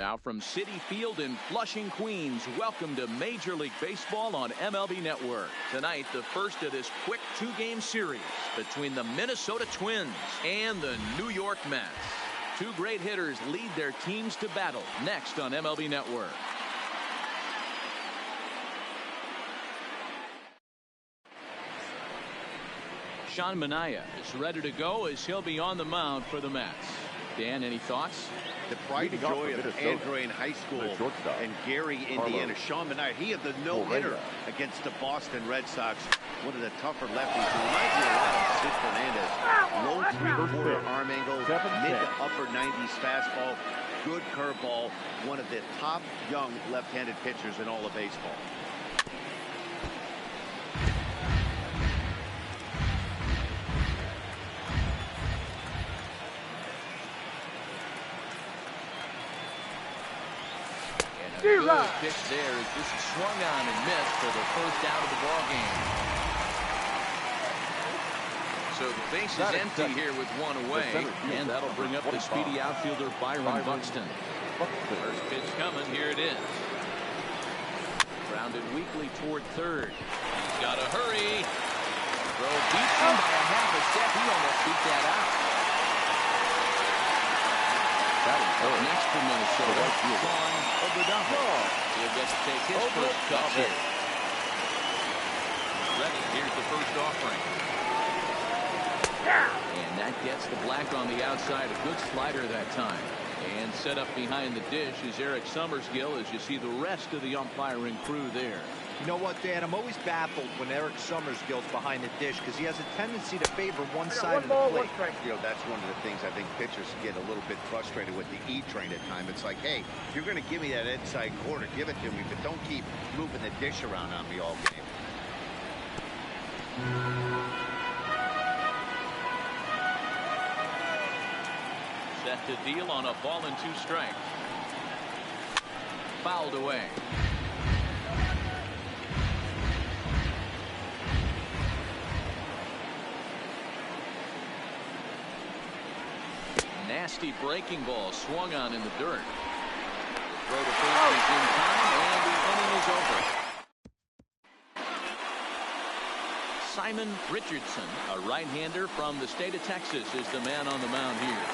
Now from Citi Field in Flushing, Queens, welcome to Major League Baseball on MLB Network. Tonight, the first of this quick two-game series between the Minnesota Twins and the New York Mets. Two great hitters lead their teams to battle next on MLB Network. Sean Manaea is ready to go as he'll be on the mound for the Mets. Dan, any thoughts? The pride and joy of Andrew in high school and Gary, Indiana. Sean Manaea, he had the no-hitter against the Boston Red Sox. One of the tougher lefties. He reminds me a lot of Sid Fernandez. Low three-quarter arm angle, mid to upper 90s fastball, good curveball. One of the top young left-handed pitchers in all of baseball. Good pitch there as this is swung on and missed for the first out of the ball game. So the base is empty here with one away, and that'll bring up the speedy outfielder Byron Buxton. First pitch coming, here it is. Grounded weakly toward third. He's got to hurry. Throw beats him by a half a step. He almost beat that out. Next for Minnesota, Juan Obrador. He'll get to take his first cut here. Ready, here's the first offering. And that gets the black on the outside. A good slider that time. And set up behind the dish is Eric Summersgill as you see the rest of the umpiring crew there. You know what, Dan? I'm always baffled when Eric Summersgill's behind the dish because he has a tendency to favor one side of the plate. You know, that's one of the things I think pitchers get a little bit frustrated with the E-train at times. It's like, hey, if you're going to give me that inside corner, give it to me, but don't keep moving the dish around on me all game. Set to deal on a ball and two strikes. Fouled away. Nasty breaking ball swung on in the dirt. The throw to first is in time, and the inning is over. Simon Richardson, a right-hander from the state of Texas, is the man on the mound here.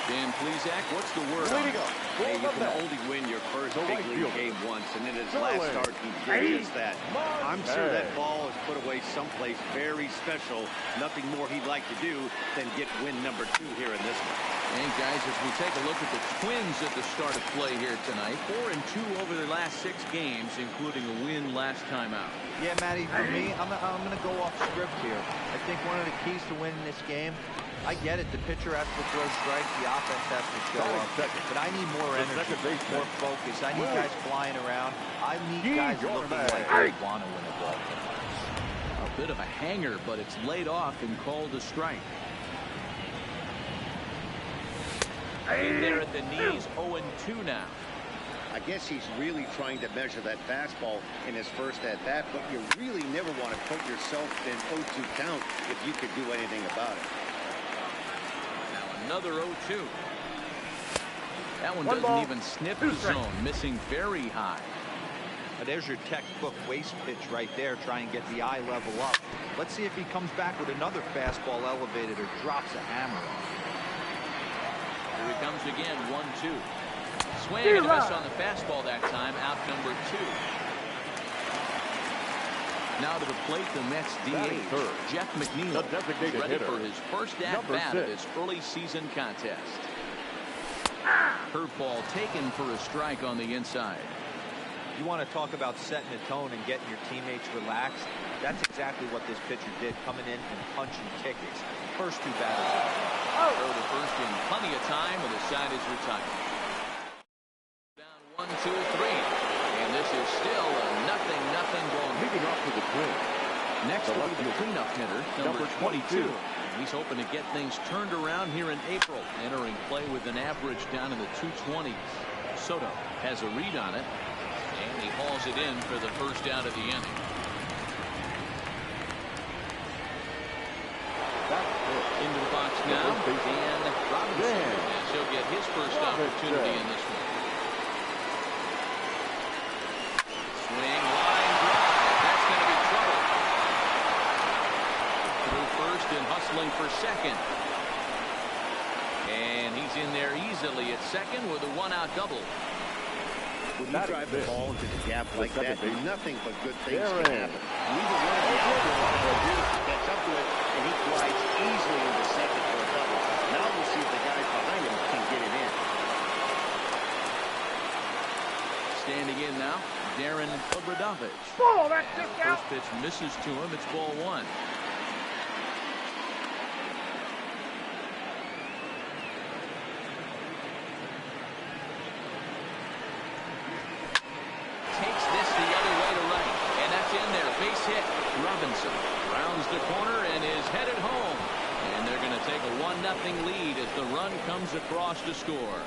Dan Plesac, what's the word on it? Hey, you can only win your first big league game once, and in his last start, he did just that. I'm sure that ball is put away someplace very special. Nothing more he'd like to do than get win number 2 here in this one. And guys, as we take a look at the Twins at the start of play here tonight, 4-2 over their last 6 games, including a win last time out. Yeah, Matty, for me, I'm going to go off script here. I think one of the keys to winning this game, I get it, the pitcher has to throw strikes, the offense has to show up, but I need more energy, more focus. I need guys flying around. I need guys looking like they want to win a ball. A bit of a hanger, but it's laid off and called a strike. In there at the knees, 0-2 now. I guess he's really trying to measure that fastball in his first at-bat, but you really never want to put yourself in 0-2 count if you could do anything about it. Now another 0-2. That one doesn't even sniff the zone, missing very high. Now there's your textbook waste pitch right there. Try and get the eye level up. Let's see if he comes back with another fastball elevated or drops a hammer on. Here he comes again, 1-2. Swing and a miss on the fastball that time, out number 2. Now to the plate, the Mets DH, Jeff McNeil, ready for his first at-bat of this early season contest. Curveball taken for a strike on the inside. You want to talk about setting the tone and getting your teammates relaxed? That's exactly what this pitcher did, coming in and punching tickets. First 2 batters. Throw to first in plenty of time, and the side is retired. Down 1, 2, 3, and this is still a 0-0 ball. Leading off to the Twins. Next will be the cleanup hitter, number 22. He's hoping to get things turned around here in April, entering play with an average down in the 220s. Soto has a read on it, and he hauls it in for the first out of the inning. Into the box now, and Robinson, as he'll get his first opportunity in this one. scrambling for second. And he's in there easily at second with a one-out double. When you drive the ball into the gap like that, nothing but good things can happen. Neither one of the outfielders gets up to it, and he glides easily into second for a double. Now we'll see if the guys behind him can get it in. Standing in now, Darren Obradovich. Oh, that's just out. First pitch misses to him. It's ball one. Takes this the other way to right, and that's in there. Base hit. Robinson rounds the corner and is headed home. And they're going to take a 1-0 lead as the run comes across to score.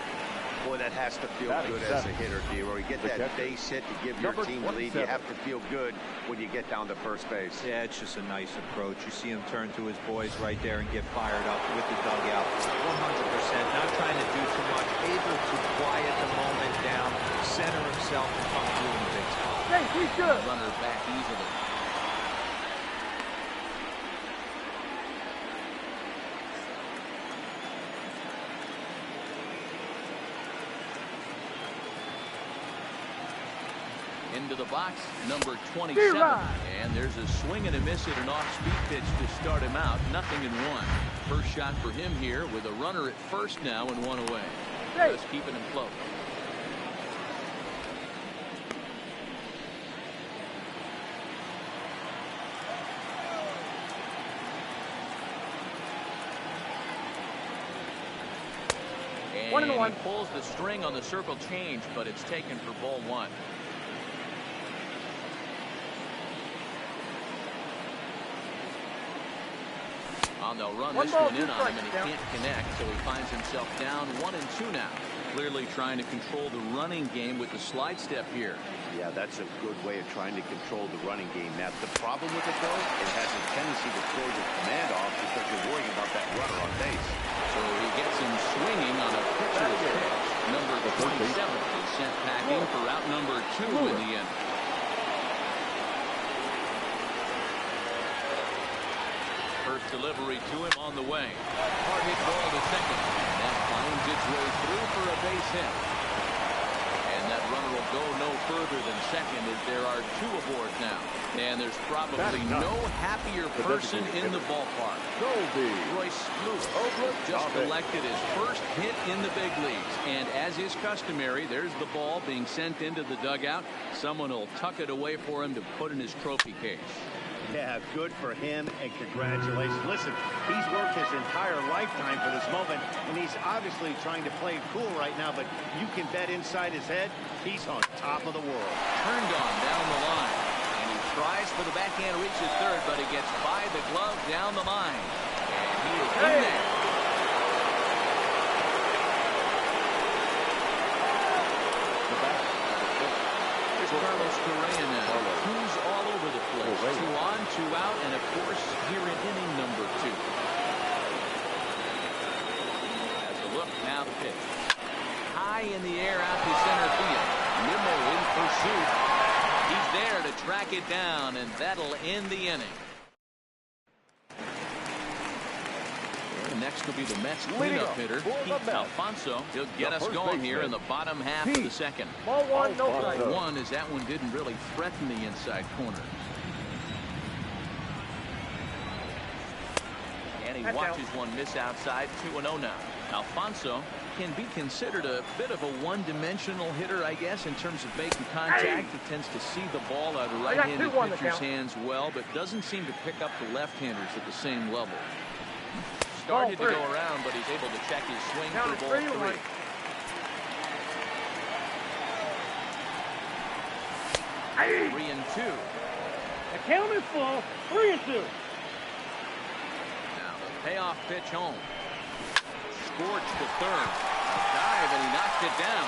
Boy, that has to feel good as a hitter, D-Roy. You get that base hit to give your team the lead. You have to feel good when you get down to first base. Yeah, it's just a nice approach. You see him turn to his boys right there and get fired up with the dugout. 100%. Not trying to do too much. Able to quiet the moment down, center himself, and come through in the big spot. Hey, he's good. Runner back easily. Into the box, number 27. And there's a swing and a miss at an off-speed pitch to start him out. 0-1. First shot for him here with a runner at first now and one away. Just keeping him close. And he pulls the string on the circle change, but it's taken for ball one. They'll run this one in on him, and he can't connect, so he finds himself down 1-2 now. Clearly trying to control the running game with the slide step here. Yeah, that's a good way of trying to control the running game. Now, the problem with it, though, it has a tendency to throw your command off because you're worrying about that runner on base. So he gets him swinging on a pitcher's pitch. Number 27 is sent packing for out number 2 in the end. First delivery to him on the way. Hard hit ball to second. And that finds its way through for a base hit. And that runner will go no further than second as there are 2 aboard now. And there's probably no happier person in the ballpark. Royce Lewis just collected his first hit in the big leagues. And as is customary, there's the ball being sent into the dugout. Someone will tuck it away for him to put in his trophy case. Yeah, good for him, and congratulations. Listen, he's worked his entire lifetime for this moment, and he's obviously trying to play it cool right now, but you can bet inside his head, he's on top of the world. Turned on down the line, and he tries for the backhand reach at third, but he gets by the glove down the line. And he is in there. Carlos Correa now. Who's all over the place. 2 on, 2 out, and of course here in inning number 2. As a look, now the pitch. High in the air out to center field. Nimmo in pursuit. He's there to track it down, and that'll end the inning. Next will be the Mets cleanup hitter, Pete Alfonso. He'll get us going here in the bottom half of the second. Ball one, no strike. Ball one as that one didn't really threaten the inside corner. And he watches one miss outside. 2-0 now. Alfonso can be considered a bit of a one-dimensional hitter, I guess, in terms of making contact. He tends to see the ball out of right-handed pitcher's hands well, but doesn't seem to pick up the left-handers at the same level. Started to go around, but he's able to check his swing for ball 3. Hey. 3-2. The count is full. 3-2. Now the payoff pitch home. Scorched to third. A dive, and he knocked it down.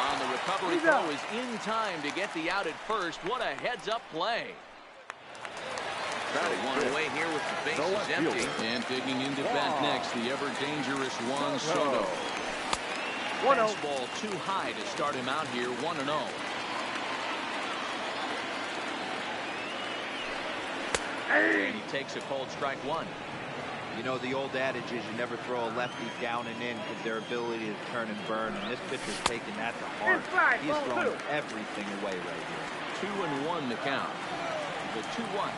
On the recovery throw is in time to get the out at first. What a heads-up play. One away here with the bases empty. And digging into bat next, the ever-dangerous Juan Soto. Fastball too high to start him out here, 1-0. And he takes a cold strike 1. You know, the old adage is you never throw a lefty down and in because their ability to turn and burn, and this pitcher's taking that to heart. He's throwing everything away right here. 2-1 to count. The 2-1.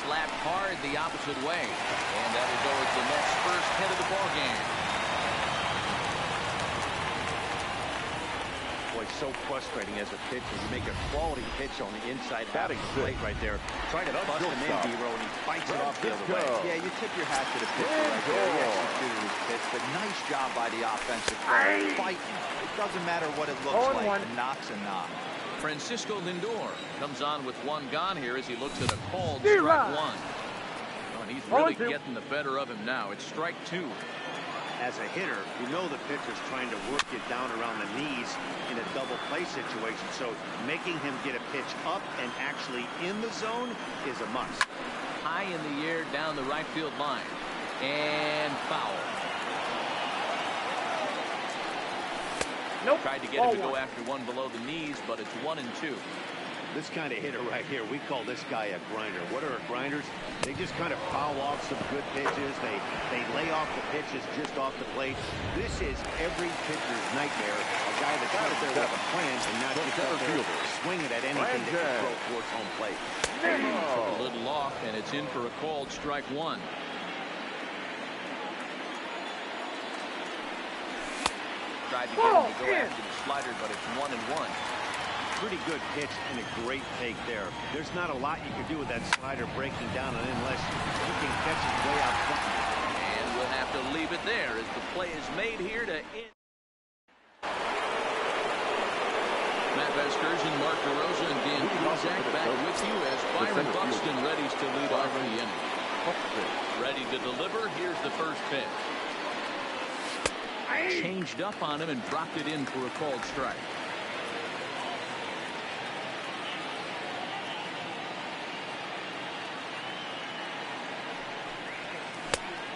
Slapped hard the opposite way, and that'll go as the Mets' first hit of the ball game. Boy, so frustrating as a pitcher. You make a quality pitch on the inside batting plate right there. Trying to bust him in, D-Row, and he fights it off the other way. Yeah, you tip your hat to the pitcher right there. He executed his pitch, but nice job by the offensive player. Fighting. It doesn't matter what it looks like. A knock's a knock. Francisco Lindor comes on with one gone here as he looks at a called strike one. And he's really getting the better of him now. It's strike two. As a hitter, you know the pitcher's trying to work it down around the knees in a double play situation. So making him get a pitch up and actually in the zone is a must. High in the air down the right field line. And foul. Nope. Tried to get him to go after one below the knees, but it's 1-2. This kind of hitter right here, we call this guy a grinder. What are grinders? They just kind of foul off some good pitches. They lay off the pitches just off the plate. This is every pitcher's nightmare. A guy that's out there with a plan and not just out there swinging at anything that can throw towards home plate. A little off, and it's in for a called strike one. Tried to get him to go after the slider, but it's 1-1. Pretty good pitch and a great take there. There's not a lot you can do with that slider breaking down unless you can catch it way out front. And we'll have to leave it there as the play is made here to end. Matt Vasgersian, Mark DeRosa, and Dan Cusack back with you as Byron Buxton readies to lead off the inning. Ready to deliver. Here's the first pitch. Changed up on him and dropped it in for a called strike.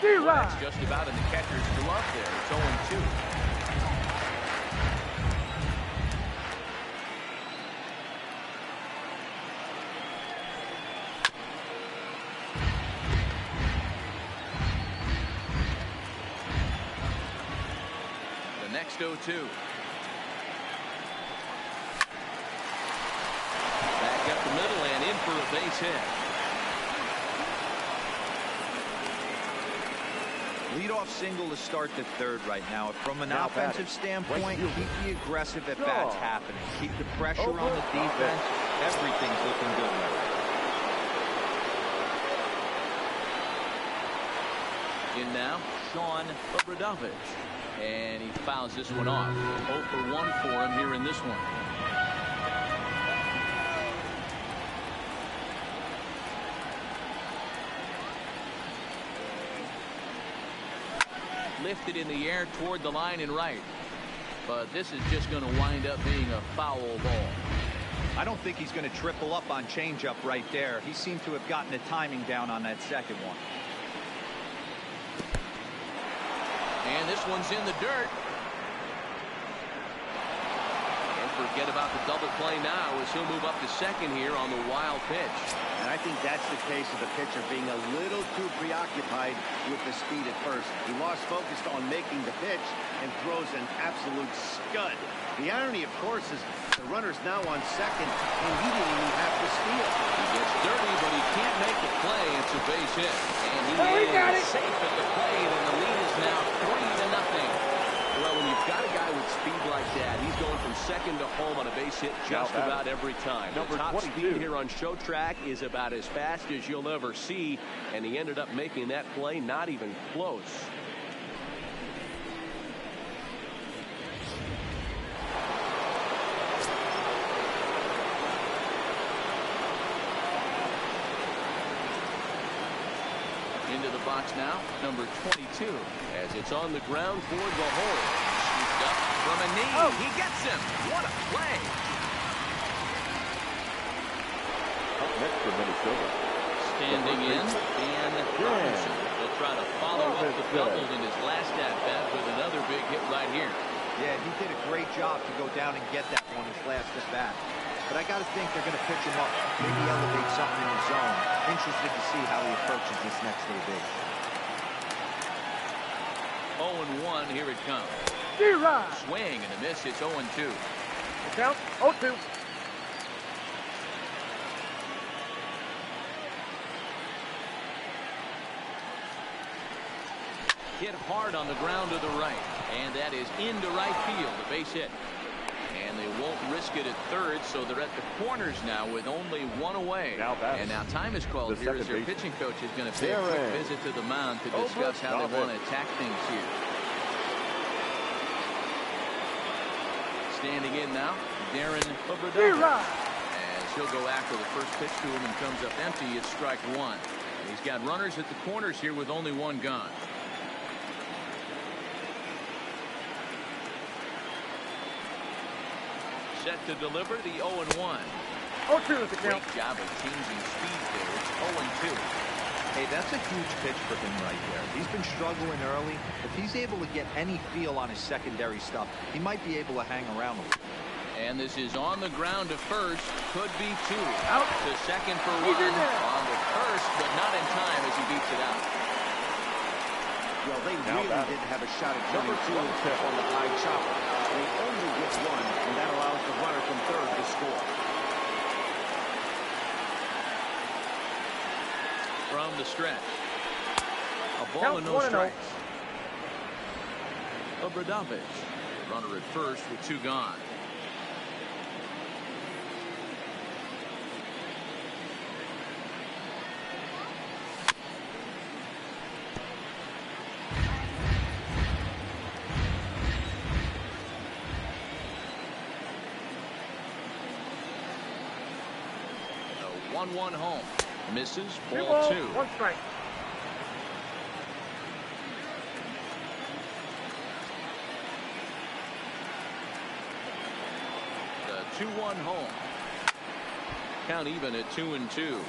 Well, that's just about in the catcher's glove there. It's 0-2. The next 0-2. Back up the middle and in for a base hit. Leadoff single to start the third right now. From an offensive standpoint, keep the aggressive at-bats happening. Keep the pressure on the defense. Everything's looking good right now. In now, Sean Obradovich. And he fouls this one off. 0 for 1 for him here in this one. Lifted in the air toward the line and right. But this is just going to wind up being a foul ball. I don't think he's going to triple up on changeup right there. He seemed to have gotten the timing down on that second one. And this one's in the dirt. And forget about the double play now as he'll move up to second here on the wild pitch. And I think that's the case of the pitcher being a little too preoccupied with the speed at first. He lost focus on making the pitch and throws an absolute scud. The irony, of course, is the runner's now on second, and he didn't even have to steal. He gets dirty, but he can't make the play. It's a base hit. And he is safe at the plate, and the lead is now 3-0. Well, when you've got a guy with speed like that, he's going from second to home on a base hit just about every time. The top speed here on Show Track is about as fast as you'll ever see, and he ended up making that play not even close. Into the box now, number 22, as it's on the ground toward the hole. Scooped up from a knee. Oh, he gets him. What a play. Up next for Minnesota. Standing in, Dan Robinson will try to follow up the double in his last at-bat with another big hit right here. Yeah, he did a great job to go down and get that one his last at-bat. but I got to think they're going to pitch him up, maybe elevate something in the zone. Interested to see how he approaches this next AB. 0-1, here it comes. D-Rod. Swing and a miss. It's 0-2. The count, 0-2. Hit hard on the ground to the right, and that is into right field, a base hit. And they won't risk it at third, so they're at the corners now with only one away. And now time is called here as their pitching coach is going to pay a quick visit to the mound to discuss how they want to attack things here. Standing in now, Darren Obradovich. As he'll go after the first pitch to him and comes up empty, it's strike one. And he's got runners at the corners here with only one gone. Set to deliver the 0-1. 0-2 is the count. Great job of changing speed there. It's 0-2. Hey, that's a huge pitch for him right there. He's been struggling early. If he's able to get any feel on his secondary stuff, he might be able to hang around a little. And this is on the ground to first. Could be two. Out. To second for one. On the first, but not in time as he beats it out. Well, they really didn't have a shot at turning two on the high chopper. They only get one, and that allows the runner from third to score. From the stretch. A ball Count and no 1-0. strikes. Obradovich. Runner at first with two gone. A 1-1 home. Misses. Ball two. 1 strike. The 2-1 home. Count even at 2-2.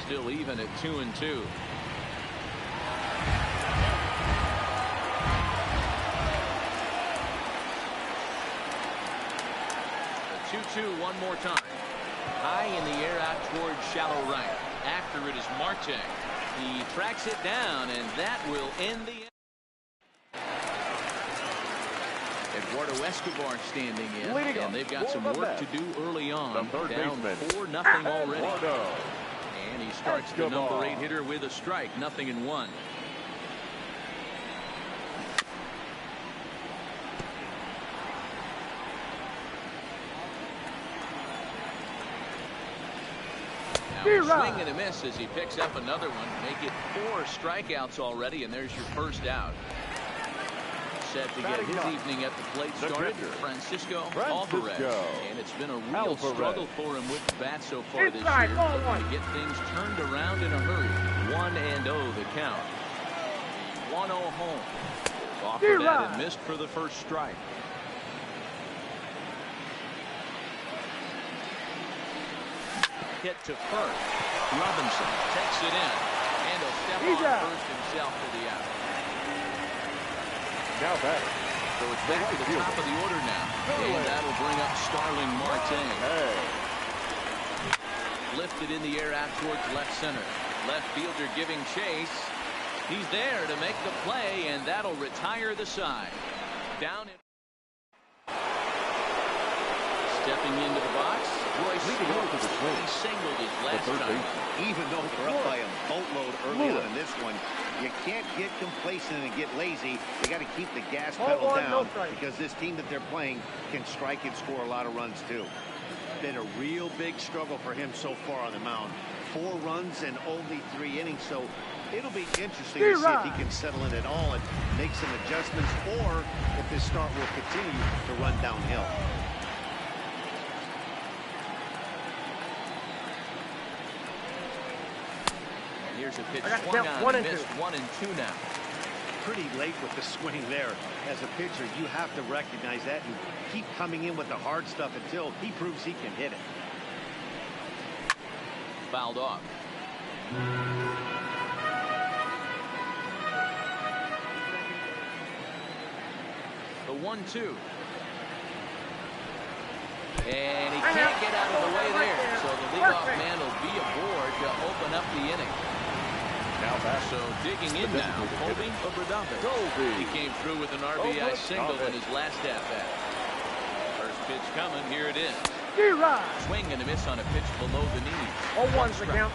Still even at 2-2. The 2-2 one more time. High in the air out towards shallow right. After it is Marte. He tracks it down, and that will end the. Eduardo Escobar standing in, and they've got some work to do early on. Down 4-0 already. And he starts the number 8 hitter with a strike, 0-1. Now swing and a miss as he picks up another one. Make it 4 strikeouts already, and there's your first out. Set to get his evening at the plate started, Francisco Alvarez. And it's been a real struggle for him with the bat so far this year. Looking to get things turned around in a hurry. 1-0 the count. 1-0 home. Offered that and missed for the first strike. Hit to first. Robinson takes it in. And he'll step on first himself for the out. Now back. So it's back to the top of the order now. And that'll bring up Starling Marte. Lifted in the air out towards left center. Left fielder giving chase. He's there to make the play, and that'll retire the side. Down in. Stepping into the box. Royce leading over to the swing. He singled his last time. Even though they're up by a boatload early on in this one, you can't get complacent and get lazy. They got to keep the gas pedal down because this team that they're playing can strike and score a lot of runs too. Been a real big struggle for him so far on the mound. 4 runs and only 3 innings, so it'll be interesting to see if he can settle in at all and make some adjustments, or if his start will continue to run downhill. Here's a pitch swung on and missed. 1-2 now. Pretty late with the swing there. As a pitcher, you have to recognize that and keep coming in with the hard stuff until he proves he can hit it. fouled off. The 1-2. And he can't get out of the way there. So the leadoff man will be aboard to open up the inning. So digging in now, Colby Obradovic. He came through with an RBI single in his last at-bat. First pitch coming, here it is. Swing and a miss on a pitch below the knees. 0-1's the count.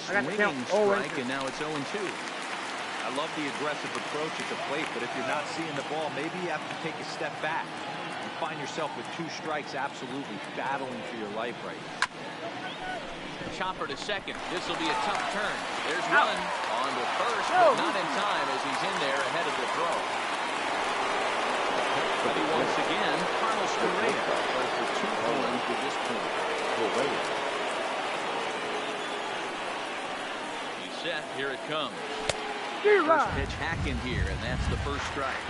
Swinging strike, and now it's 0-2. I love the aggressive approach at the plate, but if you're not seeing the ball, maybe you have to take a step back. You find yourself with 2 strikes, absolutely battling for your life right now. Chopper to second. This will be a tough turn. There's one on to first, but not in time as he's in there ahead of the throw. Ready once again, Carlos Correa plays for 2 points to this point. He's set. Here it comes. First pitch hack in here, and that's the first strike.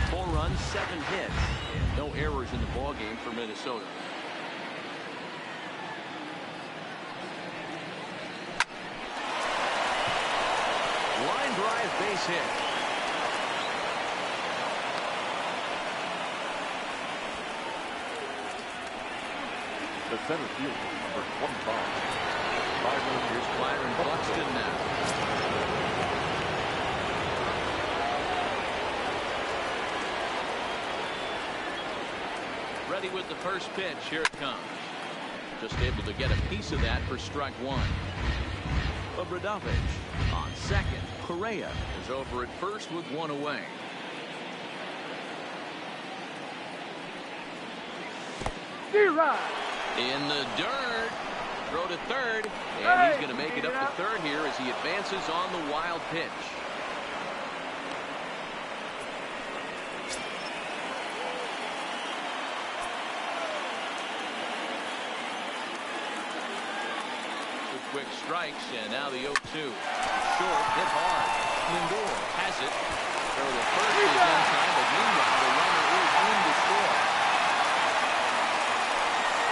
4 runs, 7 hits, and no errors in the ball game for Minnesota. Line drive, base hit. The center fielder, number 25. Here's Byron Buxton now. Ready with the first pitch. Here it comes. Just able to get a piece of that for strike 1. Obradovic on second. Correa is over at first with 1 away. In the dirt. Throw to third. And he's going to make it up to third here as he advances on the wild pitch. Quick strikes, and now the 0-2. Short, hit hard. Lindor has it. Throw to first is in time, but meanwhile the runner is in to score.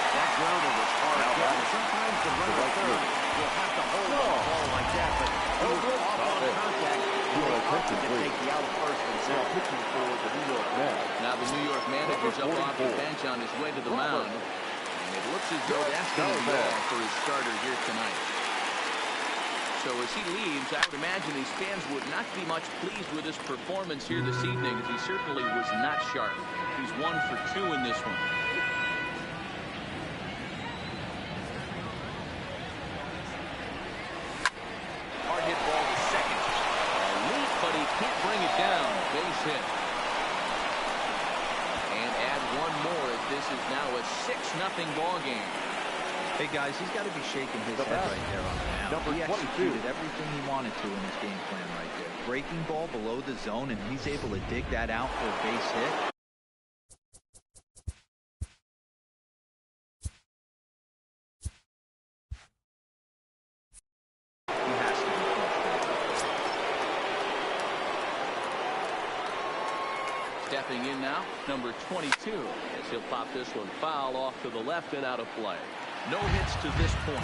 That grounder was hard. Sometimes the runner third will have to hold on a ball like that, but he was off on contact. He was opted to take the out first and now pitching for the New York Mets. Now the New York manager's up off the bench on his way to the mound. It looks as though that's going to be all for his starter here tonight. So as he leaves, I would imagine these fans would not be much pleased with his performance here this evening, as he certainly was not sharp. He's 1 for 2 in this one. Hard hit ball to second. A leap, but he can't bring it down. Base hit. One more as this is now a 6-0 ball game. Hey guys, he's got to be shaking his head right there on the mound. He executed everything he wanted to in his game plan right there. Breaking ball below the zone, and he's able to dig that out for a base hit. He has to be frustrated. Stepping in now, number 22, as he'll pop this one foul off to the left and out of play. No hits to this point.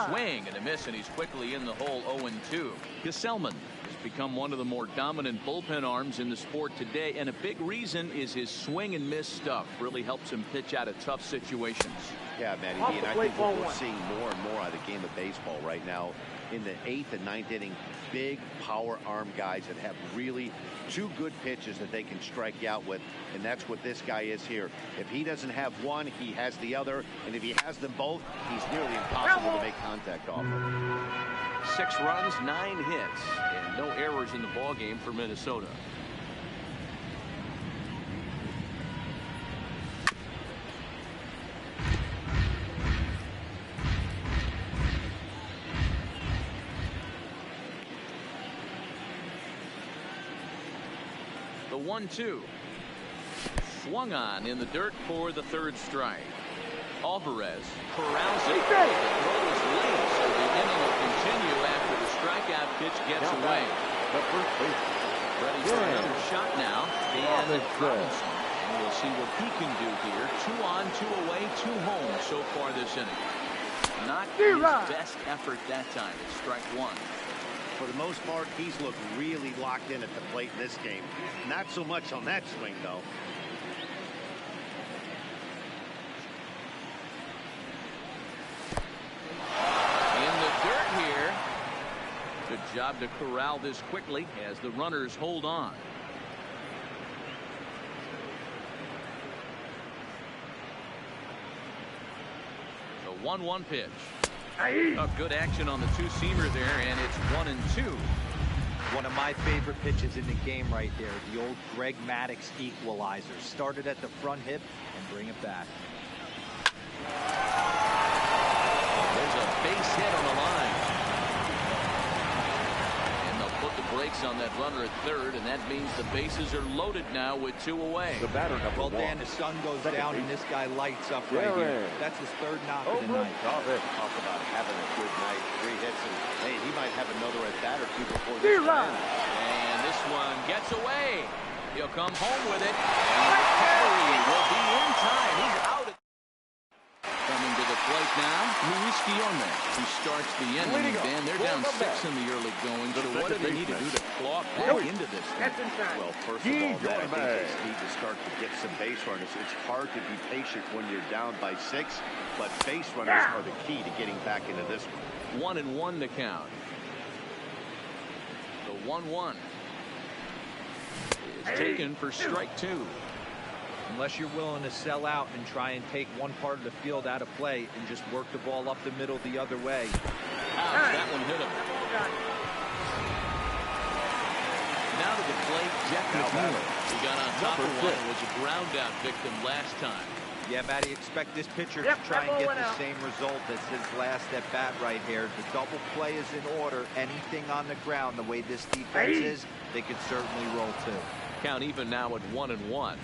Swing and a miss, and he's quickly in the hole. 0-2. Gesellman has become one of the more dominant bullpen arms in the sport today, and a big reason is his swing and miss stuff. Really helps him pitch out of tough situations. Yeah, Matty D, and I think what we're seeing more and more out of the game of baseball right now in the 8th and 9th inning, big power arm guys that have really 2 good pitches that they can strike you out with, and that's what this guy is here. If he doesn't have one, he has the other, and if he has them both, he's nearly impossible to make contact off of. 6 runs, 9 hits, and no errors in the ball game for Minnesota. The 1-2. Swung on in the dirt for the 3rd strike. All Alvarez corrals it. The throw is late, so the inning will continue after the strikeout pitch gets away. Ready for another shot now. And Robinson. And we'll see what he can do here. 2 on, 2 away, 2 home so far this inning. Not his best effort that time. It's strike 1. For the most part, he's looked really locked in at the plate in this game. Not so much on that swing, though. In the dirt here. Good job to corral this quickly as the runners hold on. The 1-1 pitch. A good action on the two-seamer there, and it's 1-2. One of my favorite pitches in the game right there, the old Greg Maddux equalizer. Started at the front hip and bring it back. There's a base hit on the line. And they'll put the brakes on that runner at third, and that means the bases are loaded now with 2 away. The batter number 1. Dan, the sun goes down and this guy lights up right here. That's his 3rd knock of the night. Talk about having a good night. 3 hits, and hey, he might have another at bat or 2 before this ends. And this one gets away. He'll come home with it. And the recovery will be in time. He's out. Coming to the plate now, Luis Guillorme. He starts the inning, and they're down 6 in the early going. So what do they need to do to claw back into this thing? Well, first of all, I think they need to start to get some base runners. It's hard to be patient when you're down by 6, but base runners are the key to getting back into this one. 1-1 the count. The 1-1 is taken for strike 2. Unless you're willing to sell out and try and take one part of the field out of play and just work the ball up the middle the other way. Ouch, that one hit him. Now to the plate, Jeff McNeil. He got on top of one and was a ground out victim last time. Yeah, Matty, expect this pitcher to try and get the same result as his last at bat right here. The double play is in order. Anything on the ground, the way this defense is, they could certainly roll too. Count even now at 1-1.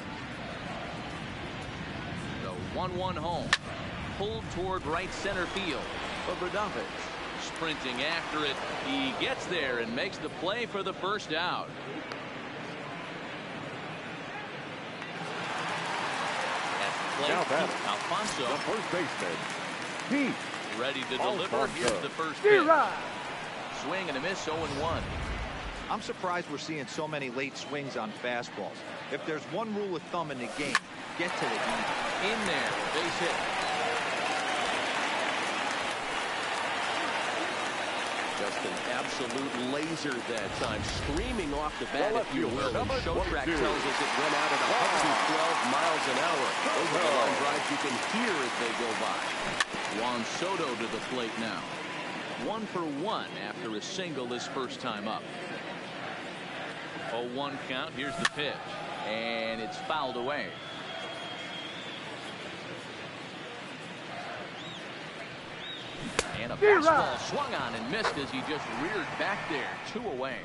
1-1 home. Pulled toward right center field. Obradovich sprinting after it. He gets there and makes the play for the first out. At the plate, Alfonso. The first baseman, Pete. Ready to deliver. Alfonso. Here's the first pitch. Swing and a miss, 0-1. I'm surprised we're seeing so many late swings on fastballs. If there's one rule of thumb in the game, get to the heat. In there, base hit. Just an absolute laser that time, screaming off the bat, if you will. And Showtrack tells us it went out at 112 miles an hour. Those are the line drives you can hear as they go by. Juan Soto to the plate now. 1 for 1 after a single his first time up. 0-1 count. Here's the pitch. And it's fouled away. And a fastball swung on and missed as he just reared back there. 2 away.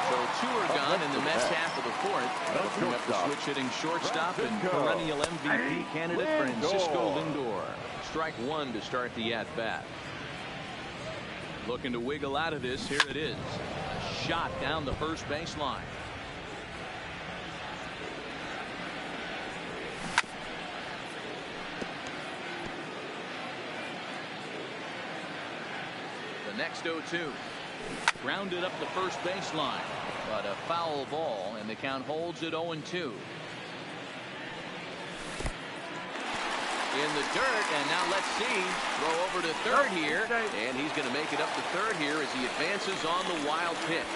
So 2 are gone in the Mets half of the 4th. Opening up the switch hitting shortstop and perennial MVP candidate Francisco Lindor. Strike 1 to start the at-bat. Looking to wiggle out of this. Here it is. A shot down the first baseline. The next 0-2. Grounded up the first baseline, but a foul ball, and the count holds at 0-2. In the dirt, and now let's see. Throw over to third here, and he's going to make it up to third here as he advances on the wild pitch.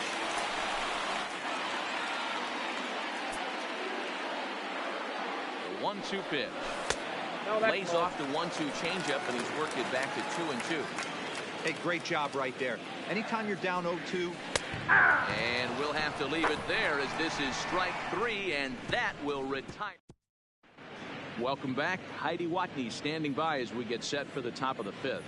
The 1-2 pitch. Lays off the 1-2 changeup, and he's worked it back to 2-2. Hey, great job right there. Anytime you're down 0-2. And we'll have to leave it there as this is strike 3, and that will retire. Welcome back. Heidi Watney standing by as we get set for the top of the 5th.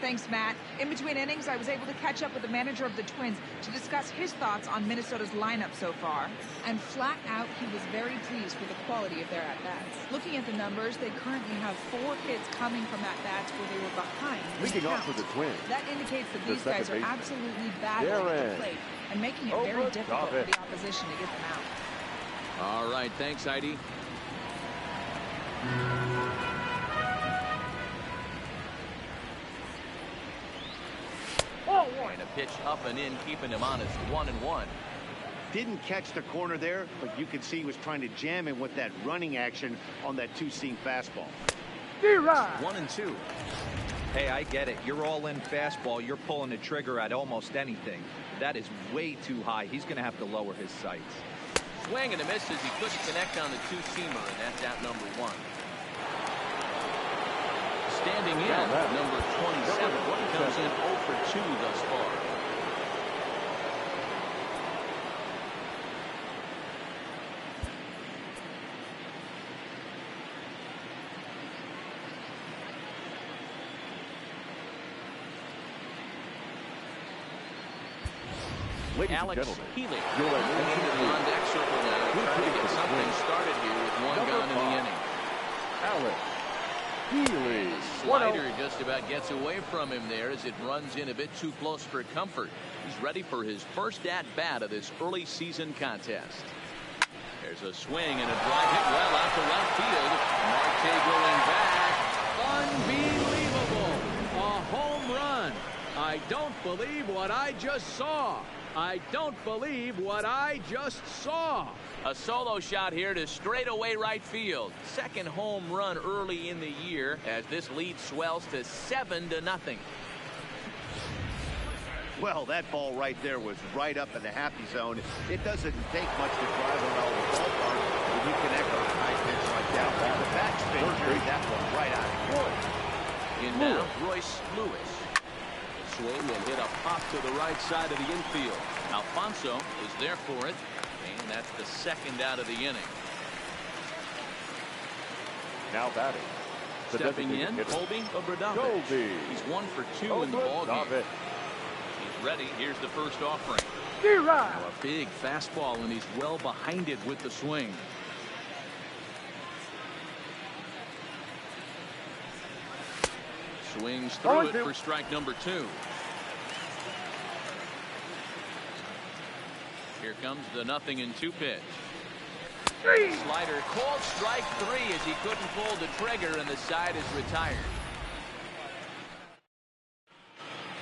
Thanks, Matt. In between innings, I was able to catch up with the manager of the Twins to discuss his thoughts on Minnesota's lineup so far. And flat out, he was very pleased with the quality of their at-bats. looking at the numbers, they currently have 4 hits coming from at-bats where they were behind. Leading off for the Twins. That indicates that The these guys are second baseman. absolutely battling at the plate and making it very difficult for the opposition to get them out. All right, thanks, Heidi. And a pitch up and in, keeping him honest. 1-1. Didn't catch the corner there, but you could see he was trying to jam him with that running action on that two-seam fastball. D-Rod. 1-2. Hey, I get it. You're all in fastball. You're pulling the trigger at almost anything. That is way too high. He's going to have to lower his sights. Swing and a miss as he couldn't connect on the two-seamer, and that's out number 1. Standing in, number 27. Comes in 0 for 2 thus far. Ladies and Alex gentlemen, Healy. your Into the on-deck circle now, trying to get something started here with 1 gone in the inning. Alex Healy. Slider just about gets away from him there as it runs in a bit too close for comfort. He's ready for his first at-bat of this early season contest. There's a swing and a drive hit well out to left field. Marte going back. Unbelievable! A home run! I don't believe what I just saw. I don't believe what I just saw. A solo shot here to straightaway right field. Second home run early in the year as this lead swells to 7-0. Well, that ball right there was right up in the happy zone. It doesn't take much to drive one out of the ballpark when you connect on a high pitch like that. The backspin carried that one right out of court. In now, Royce Lewis. Swing and hit a pop to the right side of the infield. Alfonso is there for it, and that's the second out of the inning. Now batting. The Stepping designated in, hitter. Colby Obradovic. Colby. He's 1 for 2 in the ballgame. Obradovic. He's ready. Here's the first offering. D-Rod. Now a big fastball, and he's well behind it with the swing. Swings through it for strike number 2. Here comes the 0-2 pitch. Slider called strike 3 as he couldn't pull the trigger, and the side is retired.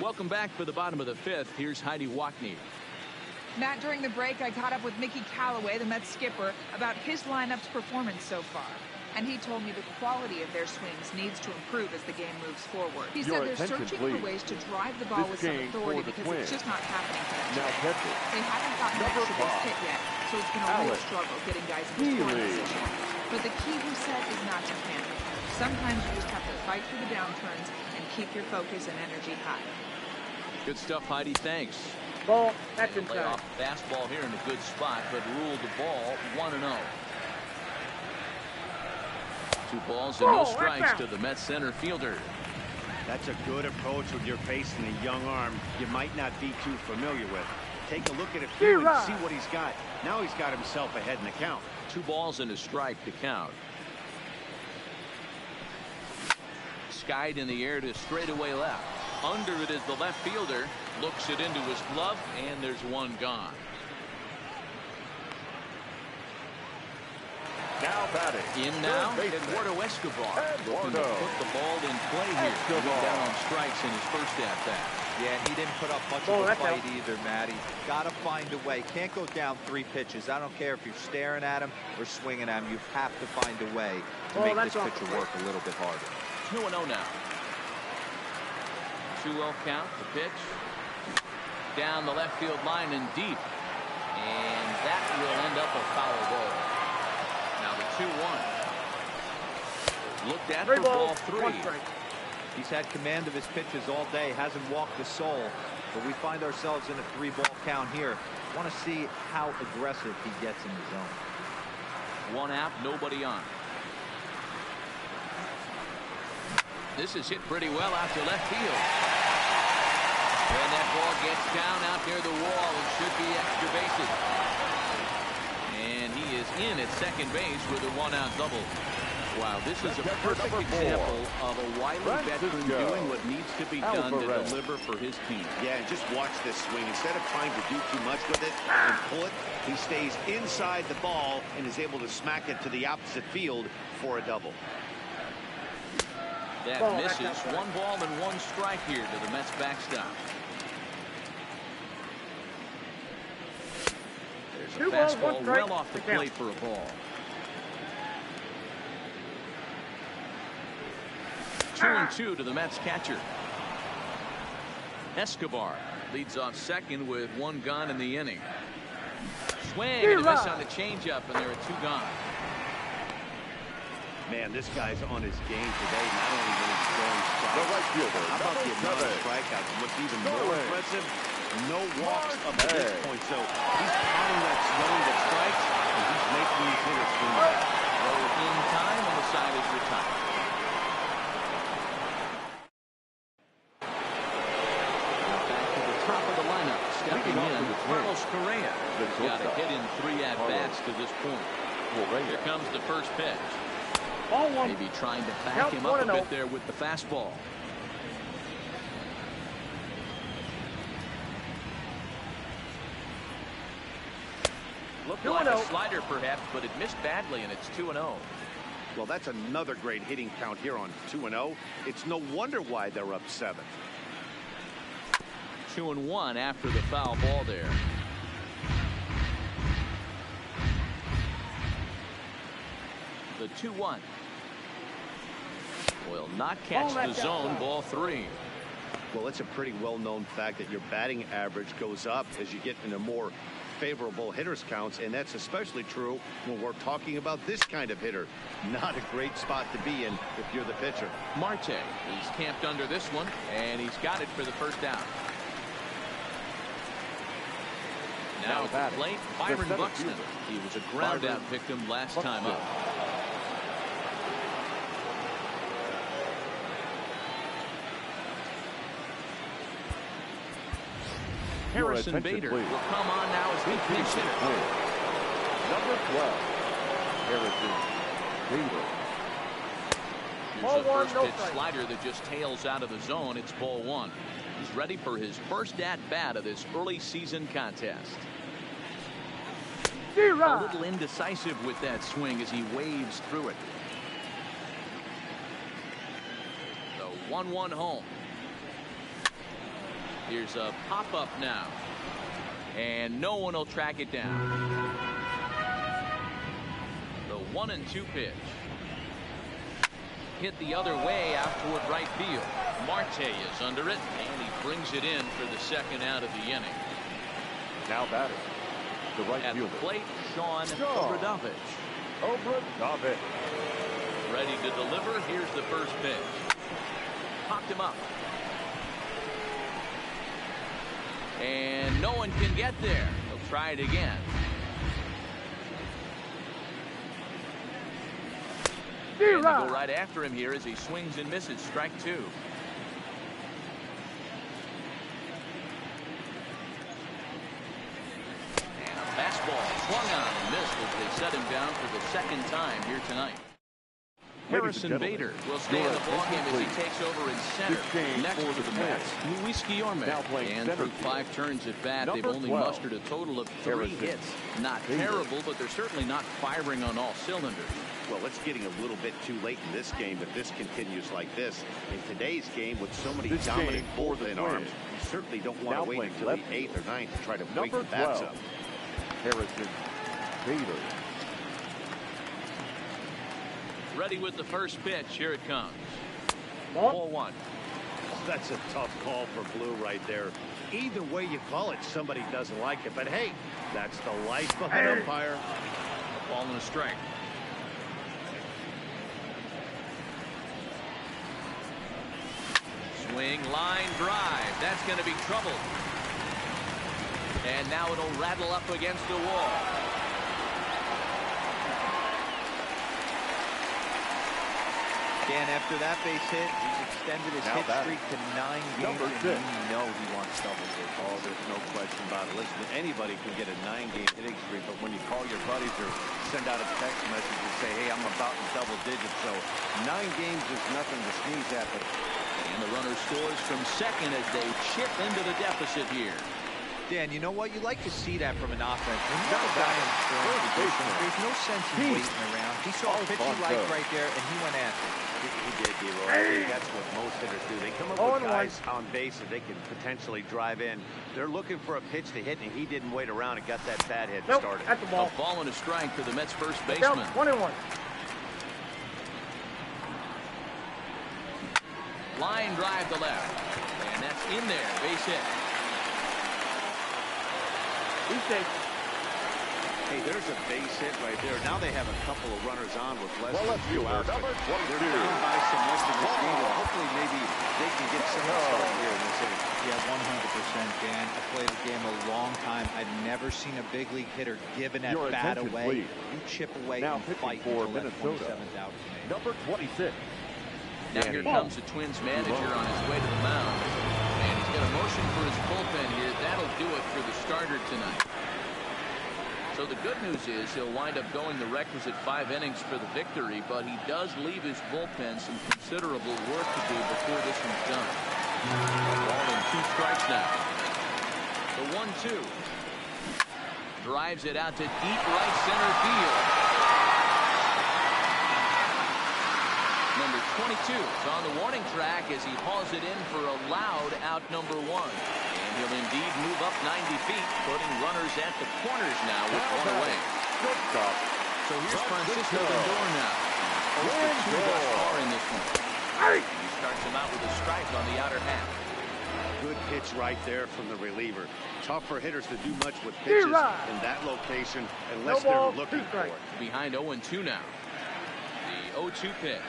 Welcome back for the bottom of the 5th. Here's Heidi Wackney. Matt, during the break, I caught up with Mickey Callaway, the Mets skipper, about his lineup's performance so far. And he told me the quality of their swings needs to improve as the game moves forward. He said they're searching for ways to drive the ball with some authority because it's just not happening for them. Now catcher. They haven't gotten back to this hit yet, so it's been a real struggle getting guys in the scoring position. But the key, he said, is not to panic. Sometimes you just have to fight through the downturns and keep your focus and energy high. Good stuff, Heidi. Thanks. Ball. That's Lay inside. off fastball here in a good spot, but ruled the ball 1-0. 2 balls and no strikes to the Mets center fielder. That's a good approach when you're facing a young arm you might not be too familiar with. Take a look at it here and see what he's got. Now he's got himself ahead in the count. 2 balls and a strike to count. Skied in the air to straightaway left. Under it is the left fielder. Looks it into his glove, and there's 1 gone. Now batting. In now, Eduardo Escobar. Looking to put the ball in play here. Moving down on strikes in his first at-bat. Yeah, he didn't put up much of a fight either, Matty. Got to find a way. Can't go down 3 pitches. I don't care if you're staring at him or swinging at him. You have to find a way to make this pitcher work a little bit harder. 2-0 now. 2-0 count. The pitch. Down the left field line and deep. And that will end up a foul ball. Now the 2-1. Looked at for ball 3. He's had command of his pitches all day. Hasn't walked a soul. But we find ourselves in a 3-ball count here. Want to see how aggressive he gets in the zone. 1 out, nobody on. This is hit pretty well out to left field. And that ball gets down out near the wall. It should be extra bases. And he is in at second base with a 1-out double. Wow, this is a perfect example of a wily veteran doing what needs to be done to deliver for his team. Yeah, and just watch this swing. Instead of trying to do too much with it and pull it, he stays inside the ball and is able to smack it to the opposite field for a double. That misses. 1 ball and 1 strike here to the Mets backstop. There's a fastball well off the plate for a ball. 2-2 to the Mets catcher. Escobar leads off second with 1 gone in the inning. Swing and a miss on the changeup, and there are 2 gone. Man, this guy's on his game today, not only when he's throwing strikes. How about the amount of strikeouts? What's even more impressive, no walks up to this point. So he's pounding that zone that strikes, and he's making these hitters swing back. Well, in time, and the side is retired. Top of the lineup, stepping in, Carlos Correa. Got a hit in 3 at-bats to this point. Here comes the first pitch. Maybe trying to back him up a bit there with the fastball. Looked like a slider perhaps, but it missed badly, and it's 2-0. Well, that's another great hitting count here on 2-0. It's no wonder why they're up 7. 2-1 after the foul ball there. The 2-1 will not catch the zone. Ball 3. Well, it's a pretty well-known fact that your batting average goes up as you get into more favorable hitters counts, and that's especially true when we're talking about this kind of hitter. Not a great spot to be in if you're the pitcher. Marte, he's camped under this one, and he's got it for the first down. Now at the plate, Byron Buxton. He was a ground-out victim last time up. Harrison Bader will come on now as the pinch hitter. Number 12, Harrison Bader. Here's the first pitch slider that just tails out of the zone. It's ball 1. He's ready for his first at-bat of this early season contest. A little indecisive with that swing as he waves through it. The 1-1 home. Here's a pop-up now. And no one will track it down. The 1-2 pitch. Hit the other way out toward right field. Marte is under it, and he brings it in for the second out of the inning. Now batting, the right At fielder. the plate, Sean Obradovich. Ready to deliver. Here's the first pitch. Popped him up. And no one can get there. He'll try it again. And they go right after him here as he swings and misses. Strike 2. And a fastball swung on and missed as they set him down for the second time here tonight. Harrison Bader will stay in the ballgame as he takes over in center. Next for the Mets, Luis Guillorme. And through 5 turns at bat, they've only mustered a total of 3 hits. Not terrible, but they're certainly not firing on all cylinders. Well, it's getting a little bit too late in this game if this continues like this. In today's game, with so many dominant bullpen arms, you certainly don't want to wait until the 8th or 9th to try to wake the bats up. Harrison Bader. Ready with the first pitch. Here it comes. Ball 1. That's a tough call for Blue right there. Either way you call it, somebody doesn't like it. But hey, that's the life of an umpire. A ball and a strike. Swing, line, drive. That's going to be trouble. And now it'll rattle up against the wall. Dan, after that base hit, he's extended his hit streak to 9 games, and you know he wants double digits. Oh, there's no question about it. Listen, anybody can get a 9-game hitting streak, but when you call your buddies or send out a text message and say, hey, I'm about in double digits, so 9 games is nothing to sneeze at. But and the runner scores from second as they chip into the deficit here. Dan, you know what? You like to see that from an offense. When you have a guy in scoring position, there's no sense in waiting around. He saw a pitch he liked right there, and he went after it. He did, D-Roy. I think that's what most hitters do. They come up with guys on base that they can potentially drive in. They're looking for a pitch to hit, and he didn't wait around and got that fat hit started. At the ball. A ball and a strike to the Mets first baseman. 1-1. Line drive to left. And that's in there. Base hit. Hey, there's a base hit right there. Now they have a couple of runners on with less than let's 2 outs. They're down by some less than this game. Hopefully, maybe they can get some starting here in this inning. Yeah, 100%, Dan. I played the game a long time. I've never seen a big league hitter giving that bat away. You chip away and fight until that 27th out is made. Number 26. Now here comes the Twins manager on his way to the mound. And he's got a motion for his bullpen here. That'll do it for the starter tonight. So the good news is he'll wind up going the requisite 5 innings for the victory, but he does leave his bullpen some considerable work to do before this one's done. Ball and 2 strikes now. The 1-2. Drives it out to deep right center field. Number 22 is on the warning track as he hauls it in for a loud out number 1. And he'll indeed move up 90 feet, putting runners at the corners now with 1 away. So here's Francisco Lindor now. 0-2 thus far in this one. He starts him out with a strike on the outer half. Good pitch right there from the reliever. Tough for hitters to do much with pitches in that location unless they're looking for it. Behind 0-2 now. The 0-2 pitch.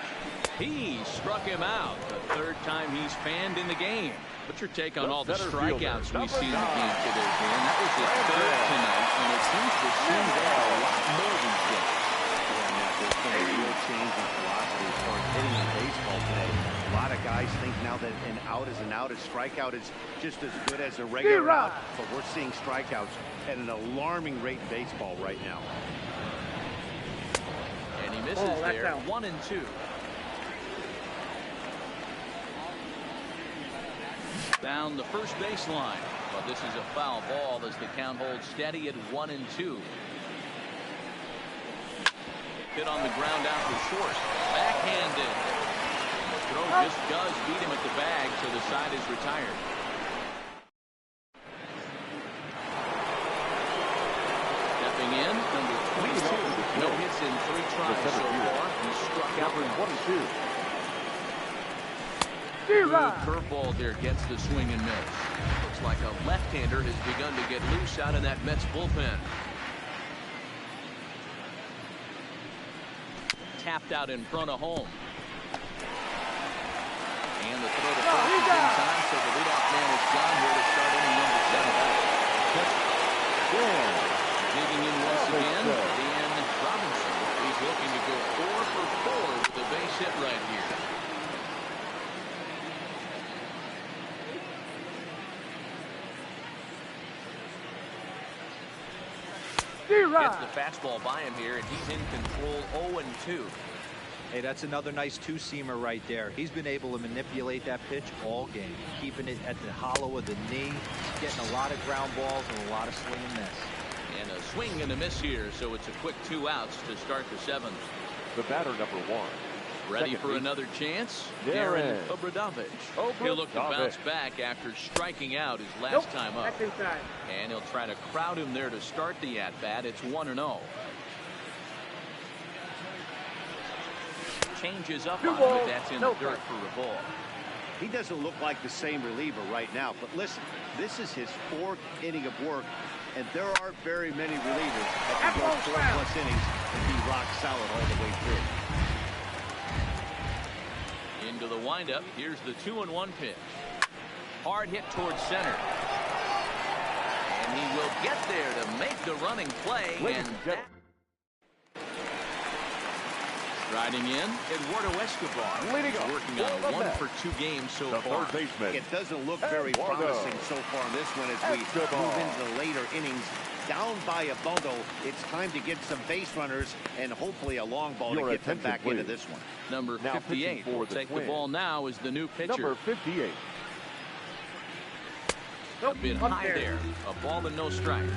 He struck him out the 3rd time he's fanned in the game. What's your take on all the strikeouts we see in the game today, Dan? That was his 3rd tonight, and it seems to seem there a lot more these days. Yeah, Matt, there's been a real change in philosophy as far as hitting in baseball today. A lot of guys think now that an out is an out, a strikeout is just as good as a regular out, but we're seeing strikeouts at an alarming rate in baseball right now. And he misses there, 1-2. Down the first baseline, but this is a foul ball as the count holds steady at 1-2. Hit on the ground out to short. Backhanded. And the throw just does beat him at the bag, so the side is retired. Stepping in, number 22. No hits in 3 tries so far. He struck out in 1-2. Curveball there gets the swing and miss. Looks like a left-hander has begun to get loose out in that Mets bullpen. Tapped out in front of home. And the throw to first is in time, so the leadoff man is gone here to start inning number 7. Digging in once again, Dan Robinson. He's looking to go 4 for 4 with a base hit right here. Gets the fastball by him here, and he's in control 0-2. Hey, that's another nice 2-seamer right there. He's been able to manipulate that pitch all game, keeping it at the hollow of the knee, getting a lot of ground balls and a lot of swing and miss. And a swing and a miss here, so it's a quick 2 outs to start the 7th. The batter, number 1. Ready for another chance? Darren Obradovich. He'll look to bounce back after striking out his last time up. That's inside. And he'll try to crowd him there to start the at-bat. It's 1-0. Changes up on him, but that's in the dirt for a ball. He doesn't look like the same reliever right now, but listen, this is his 4th inning of work, and there aren't very many relievers that can go 4+ innings and be rock solid all the way through. Into the windup. Here's the 2-1 pitch. Hard hit towards center. And he will get there to make the running play. And that Riding in, Eduardo Escobar. Leading He's up working for on the a 1 Mets, for 2 games so the far. third baseman. It doesn't look very promising so far in this one as we move into the later innings. Down by a bundle, it's time to get some base runners and hopefully a long ball to get them back into this one. Number 58 will take the ball now as the new pitcher. Number 58. A bit high there. A ball and no strikes.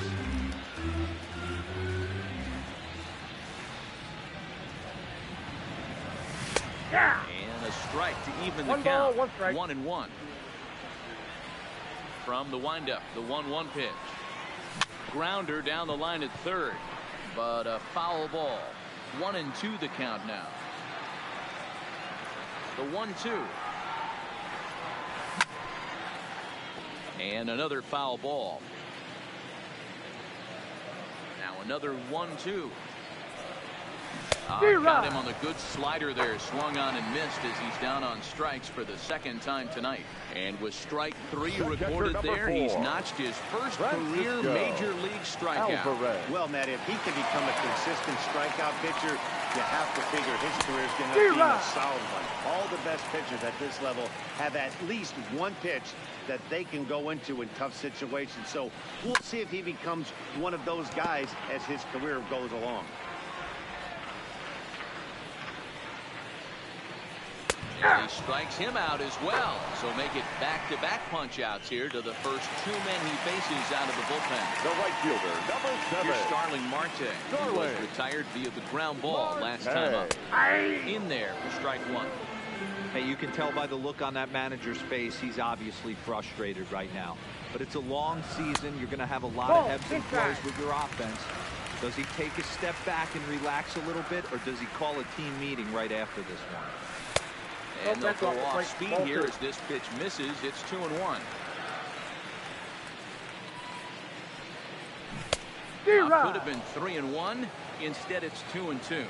And a strike to even the count. 1-1. From the windup, the 1-1 pitch. Grounder down the line at third, but a foul ball. 1-2 the count now. The 1-2. And another foul ball. Now another 1-2. Got him on the good slider there. Swung on and missed as he's down on strikes for the second time tonight. And with strike 3 recorded there, he's notched his first career major league strikeout. Well, Matt, if he can become a consistent strikeout pitcher, you have to figure his career is going to be a solid one. All the best pitchers at this level have at least one pitch that they can go into in tough situations. So we'll see if he becomes one of those guys as his career goes along. He strikes him out as well. So make it back-to-back punch-outs here to the first 2 men he faces out of the bullpen. The right fielder, number 7. Here's Starling Marte. He was retired via the ground ball last time up. In there for strike 1. Hey, you can tell by the look on that manager's face, he's obviously frustrated right now. But it's a long season. You're going to have a lot of ebbs and flows with your offense. Does he take a step back and relax a little bit, or does he call a team meeting right after this one? And they'll go off speed here as this pitch misses. It's 2-1. Could have been 3-1. Instead, it's 2-2.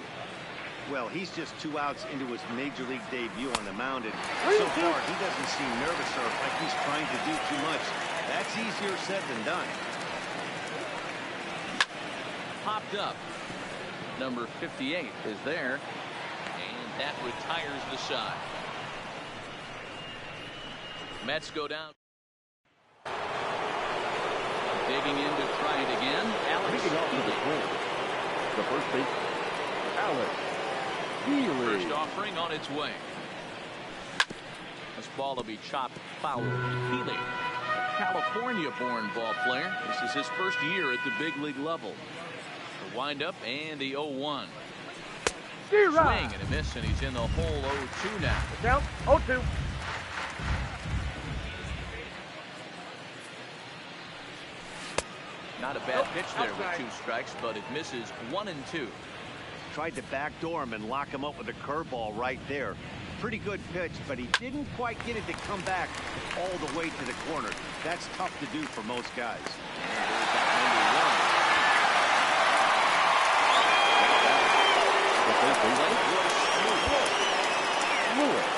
Well, he's just 2 outs into his major league debut on the mound, and so far he doesn't seem nervous or like he's trying to do too much. That's easier said than done. Popped up. Number 58 is there, and that retires the side. Mets go down. Digging in to try it again. Alex Healy. The first baseman, Alex Healy. First offering on its way. This ball will be chopped foul. Healy, a California-born ball player. This is his first year at the big league level. The windup and the 0-1. Swing and a miss, and he's in the hole 0-2 now. Down 0-2. Not a bad pitch there with 2 strikes, but it misses 1-2. Tried to backdoor him and lock him up with a curveball right there. Pretty good pitch, but he didn't quite get it to come back all the way to the corner. That's tough to do for most guys. And there's that Lewis.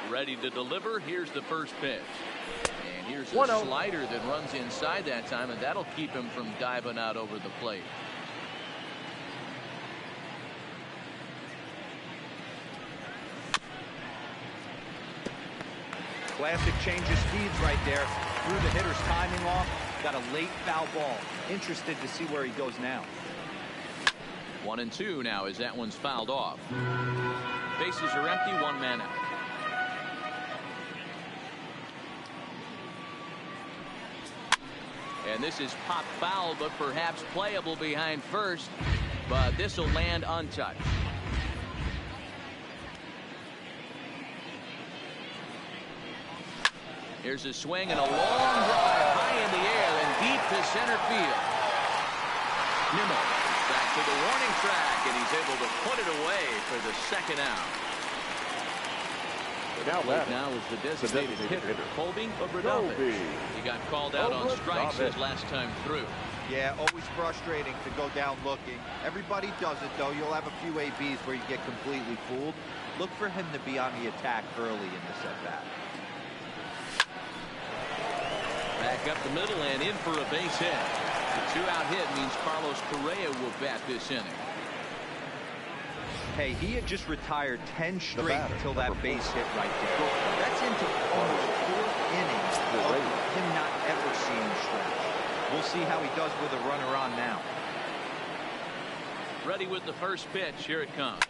Ready to deliver. Here's the first pitch. And here's a slider that runs inside that time, and that'll keep him from diving out over the plate. Classic change of speeds right there. Threw the hitter's timing off. Got a late foul ball. Interested to see where he goes now. 1-2 now as that one's fouled off. Bases are empty. 1 man out. And this is pop foul, but perhaps playable behind first. But this will land untouched. Here's a swing and a long drive high in the air and deep to center field. Nimmo back to the warning track, and he's able to put it away for the second out. Now is the designated hitter, Colby Obradovic. He got called out on strikes his last time through. Yeah, always frustrating to go down looking. Everybody does it, though. You'll have a few ABs where you get completely fooled. Look for him to be on the attack early in this at-bat. Back up the middle and in for a base hit. The two-out hit means Carlos Correa will bat this inning. Hey, he had just retired 10 straight until that base hit right there. That's into almost 4 innings of him not ever seeing the stretch. We'll see how he does with a runner on now. Ready with the first pitch. Here it comes.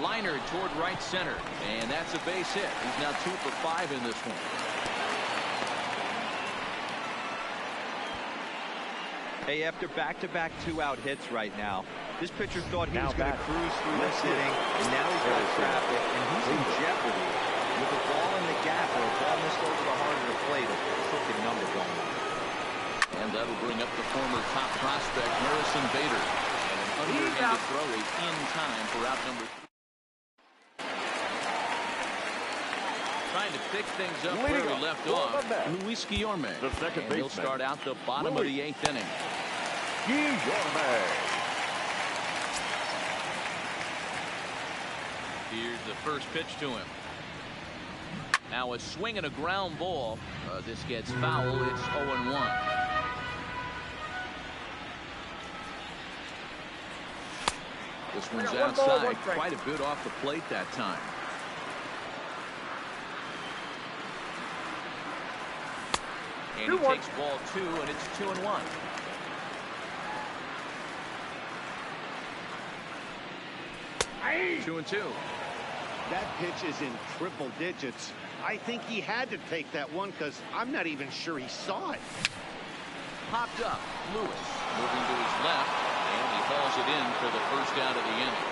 Liner toward right center. And that's a base hit. He's now 2 for 5 in this one. Hey, after back-to-back 2-out hits right now, this pitcher thought he was going to cruise through this inning, and now he's got traffic, and he's in jeopardy with a ball in the gap or a ball missed over the heart of the plate. A crooked number going on. And that'll bring up the former top prospect, Harrison Bader. And an underhanded throw is in time for out number 3. Trying to pick things up where we left off, Luis Guillorme. The second baseman. He'll start out the bottom of the 8th inning. Guillorme. Here's the first pitch to him. Now a swing and a ground ball. This gets foul. It's 0-1. This one's outside. Quite a bit off the plate that time. And he takes ball 2, and it's 2-1. Hey. 2-2. That pitch is in triple digits. I think he had to take that one because I'm not even sure he saw it. Popped up. Lewis moving to his left, and he hauls it in for the first out of the inning.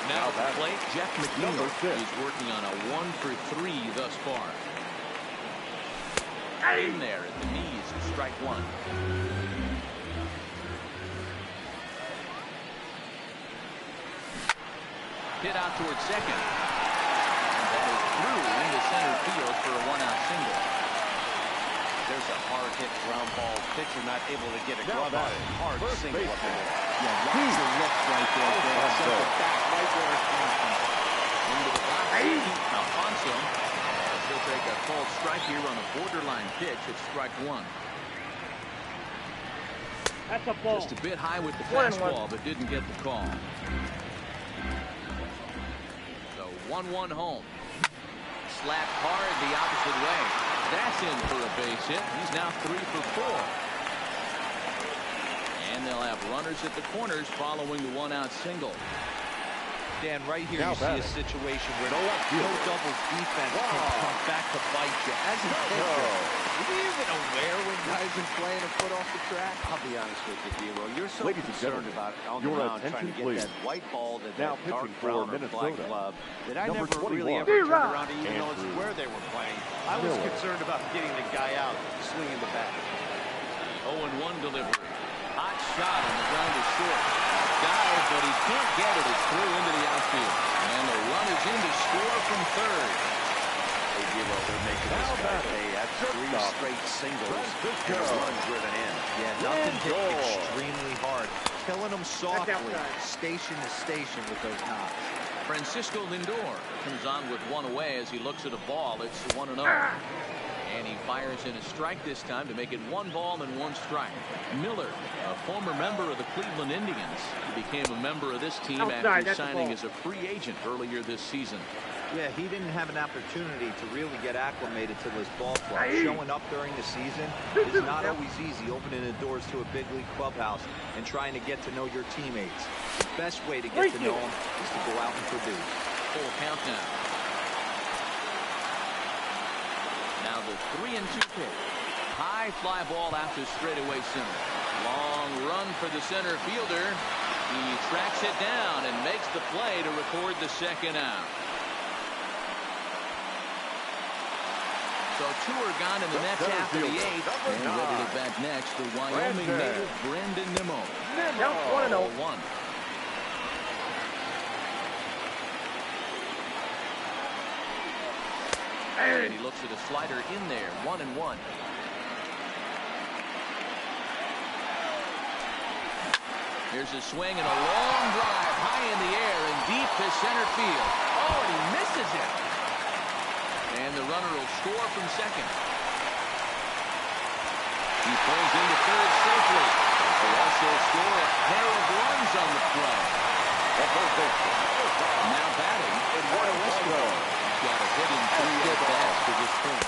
Now at the plate, Jeff McNeil is working on a 1 for 3 thus far. In there at the knees, strike 1. Hit out towards second. And that is through into center field for a 1-out single. There's a hard hit ground ball. Pitcher not able to get a glove on it. Hard single up in there. Yeah, lots of looks right there. Sent it back right where it came from. Into the box. Alfonso. He'll take a called strike here on a borderline pitch at strike 1. That's a ball. Just a bit high with the fastball, but didn't get the call. So 1-1 home. Slapped hard the opposite way. That's in for a base hit. He's now 3 for 4. And they'll have runners at the corners following the 1-out single. Dan, right here you see a situation where no double defense can come back to bite you. As a pitcher, are you even aware when guys are playing a foot off the track? I'll be honest with you, D'Lo. You're so concerned about on the mound trying to get that white ball to that dark brown or black glove that I never really ever turned around to even notice where they were playing. I was concerned about getting the guy out swinging the bat. 0-1 delivery. Hot shot on the ground to short. Dive, but he can't get it. It's through into the outfield. And the run is in to score from third. Hey, D'Lo, they're making this guy pay. That's 3 straight singles and a run driven in. Yeah, nothing hit extremely hard. Killing them softly, station to station with those knocks. Francisco Lindor comes on with 1 away as he looks at a ball. It's 1-0. And he fires in a strike this time to make it 1 ball and 1 strike. Miller, a former member of the Cleveland Indians, he became a member of this team after signing as a free agent earlier this season. Yeah, he didn't have an opportunity to really get acclimated to this ball club. Showing up during the season is not always easy, opening the doors to a big league clubhouse and trying to get to know your teammates. The best way to get to know them is to go out and produce. Full count now. Now the 3-2 pitch. High fly ball out to straightaway center. Long run for the center fielder. He tracks it down and makes the play to record the second out. So 2 are gone in the next half of the 8th. And ready to bat next, the Wyoming native Brandon Nimmo. 1-0. And he looks at a slider in there, 1-1. Here's a swing and a long drive high in the air and deep to center field. Oh, and he misses it. And the runner will score from second. He pulls into third safely. They also score a pair of runs on the play. Now batting, Eduardo Escobar. Got a hit in 3 at-bats to this point.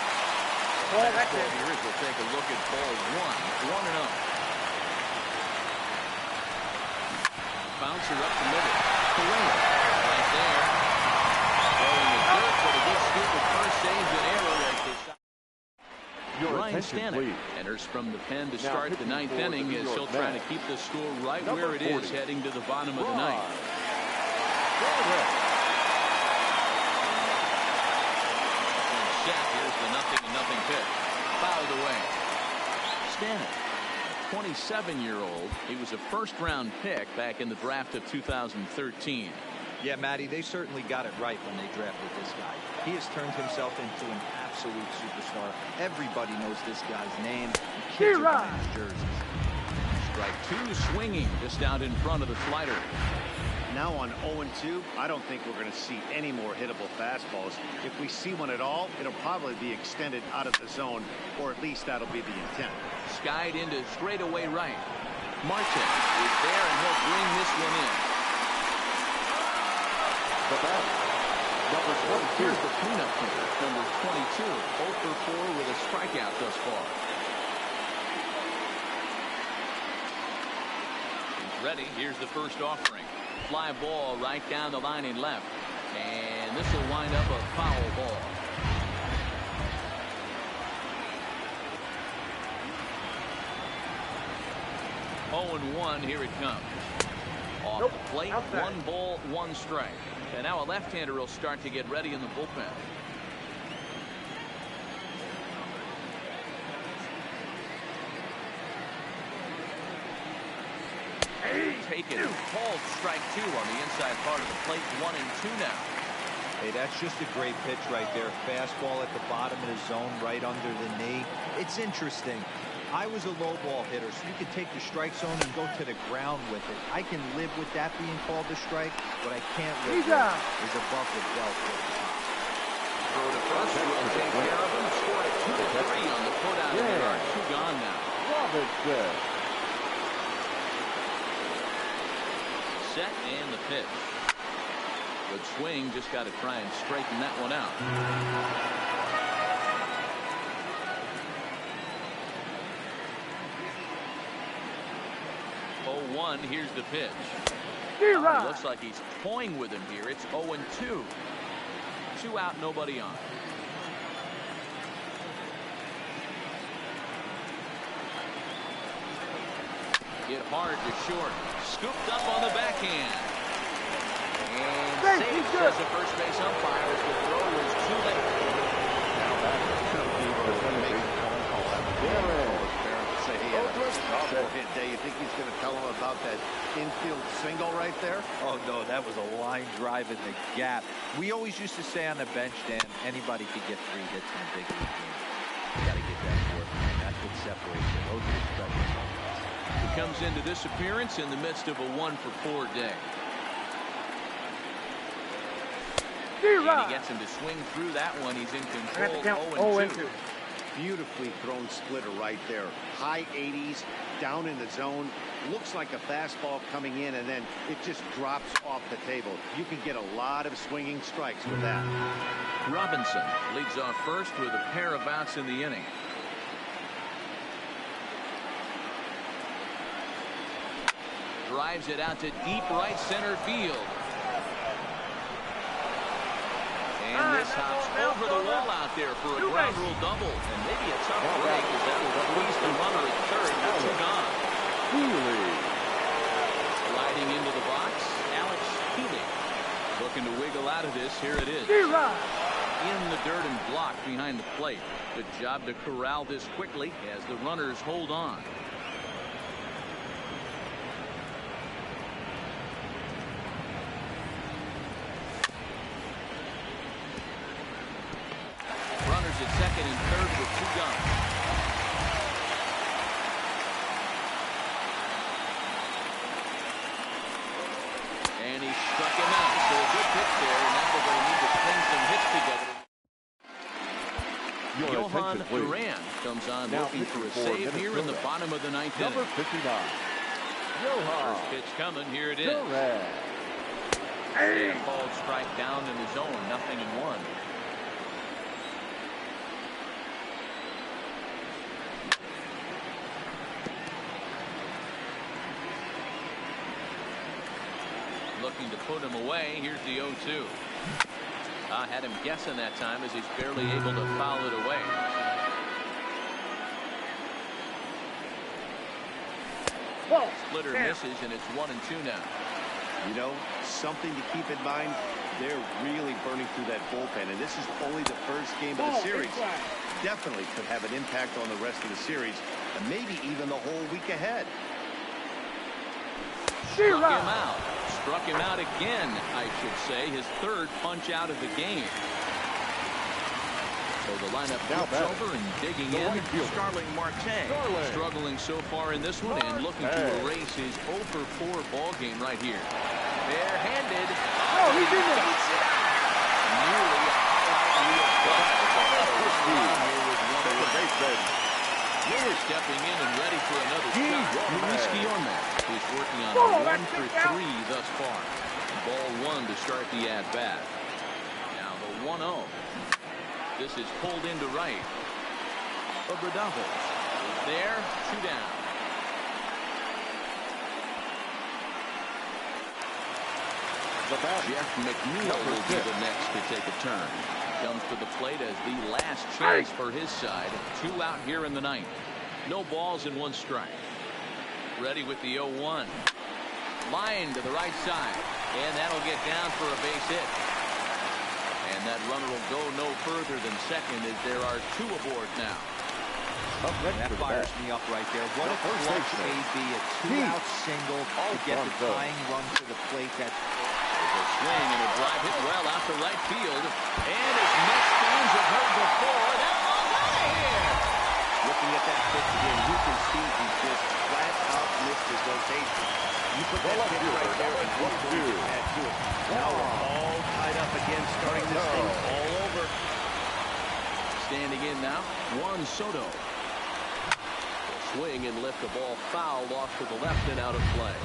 Well, that's it. Here we'll take a look at ball 1, 1-0. Bouncer up the middle. Correa right there. Throwing the dirt, but a good scoop of first saves and error as they stop. Ryan Stanek enters from the pen to start the 9th inning as he'll try to keep the score right where it is heading to the bottom of the 9th. Set. Here's the 0-0 pitch. Fouled away. Stanek, 27-year-old. He was a first-round pick back in the draft of 2013. Yeah, Matty, they certainly got it right when they drafted this guy. He has turned himself into an absolute superstar. Everybody knows this guy's name. The kids are buying his jerseys. Strike 2 swinging just out in front of the slider. Now on 0-2, I don't think we're going to see any more hittable fastballs. If we see one at all, it'll probably be extended out of the zone, or at least that'll be the intent. Skied into straightaway right. Martin is there, and he'll bring this one in. The batter, number 22. Here's the cleanup hitter, number 22. 0 for 4 with a strikeout thus far. He's ready. Here's the first offering. Fly ball right down the line in left. And this will wind up a foul ball. Oh, and 1, here it comes. Off the plate, outside. 1 ball, 1 strike. And now a left-hander will start to get ready in the bullpen. Taken. Called strike 2 on the inside part of the plate. 1 and 2 now. Hey, that's just a great pitch right there. Fastball at the bottom of the zone, right under the knee. It's interesting. I was a low ball hitter, so you could take the strike zone and go to the ground with it. I can live with that being called a strike. What I can't live with is above the belt. Throw to first. Will take care of him. Scored a 2-3 on the put out of the yard. 2 gone now. Robinson. Set and the pitch. Good swing. Just got to try and straighten that one out. Oh, 1. Here's the pitch. It looks like he's toying with him here. It's 0-2. 2 out, nobody on. Hit hard to short. Scooped up on the backhand. And safe, says the first base umpire, as the throw was too late. Now that say he had a double hit day. You think he's going to tell him about that infield single right there? Oh, no, that was a line drive in the gap. We always used to say on the bench, Dan, anybody could get 3 hits in a big league game. You got to get that fourth, man. That's what separates it. Those are special moments. He comes into this appearance in the midst of a 1 for 4 day. And he gets him to swing through that one. He's in control. 0-2. Beautifully thrown splitter right there. High 80s, down in the zone. Looks like a fastball coming in, and then it just drops off the table. You can get a lot of swinging strikes with that. Robinson leads off first with a pair of outs in the inning. Drives it out to deep right center field. And this hops over the wall out there for a ground rule double. And maybe a tough break as that will release the runner at third with 2 gone. Healy. Sliding into the box, Alex Healy. Looking to wiggle out of this. Here it is. In the dirt and blocked behind the plate. Good job to corral this quickly as the runners hold on. At second and third with 2 gone. Johan Duran comes on looking for a save here in the bottom of the ninth inning. Number 59. Johan First pitch coming. Here it is. Duran. Sam called strike down in the zone. 0-1. Looking to put him away. Here's the 0-2. I had him guessing that time as he's barely able to foul it away. Splitter misses, and it's 1-2 now. You know, something to keep in mind, they're really burning through that bullpen, and this is only the first game of the series. Definitely could have an impact on the rest of the series, and maybe even the whole week ahead. Struck him out again, I should say. His third punch out of the game. So the lineup flips over and digging in. Starling Marte. Struggling so far in this one and looking to erase his 0-for-4 ball game right here. Barehanded. Oh, he's in there. Nearly a highlight. Miller stepping in and ready for another shot. Luis Guillorme is working on 1 for 3 thus far. Ball 1 to start the at-bat. Now the 1-0. This is pulled into right. Obradovich is there. 2 down. Jeff McNeil will be the next to take a turn. Comes to the plate as the last chance for his side. 2 out here in the ninth. No balls and 1 strike. Ready with the 0-1. Line to the right side. And that'll get down for a base hit. And that runner will go no further than second as there are 2 aboard now. That fires me up right there. What a clutch AB, a 2-out single to get the tying run to the plate. That's a swing and a drive hit well out to right field. And as Mets fans have heard before, that ball's out of here. Looking at that pitch again, you can see he just flat out missed his rotation. You put that pitch right there and what do you add to it? Now we're all tied up again, starting this thing all over. Standing in now, Juan Soto. Swing and lift the ball fouled off to the left and out of play.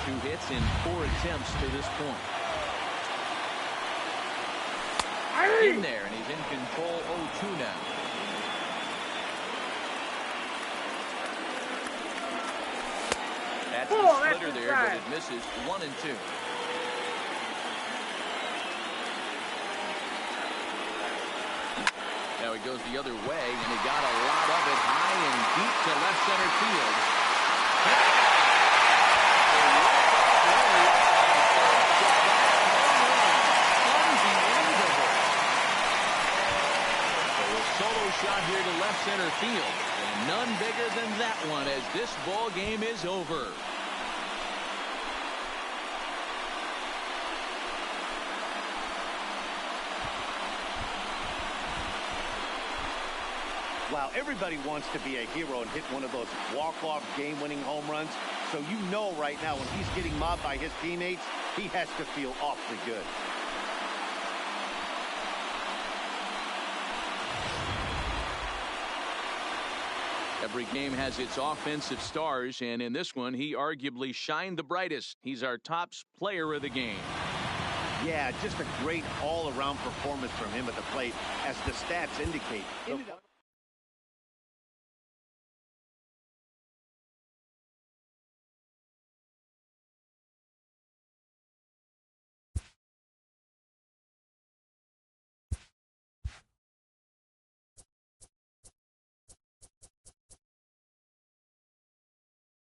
2 hits in 4 attempts to this point. In there, and he's in control. 0-2 now. That's the splitter there, but it misses. 1-2. Now he goes the other way, and he got a lot of it high and deep to left center field. Solo shot here to left center field, and none bigger than that one as this ball game is over. Wow, everybody wants to be a hero and hit one of those walk-off game-winning home runs. So you know right now when he's getting mobbed by his teammates, he has to feel awfully good. Every game has its offensive stars, and in this one, he arguably shined the brightest. He's our top player of the game. Yeah, just a great all-around performance from him at the plate, as the stats indicate.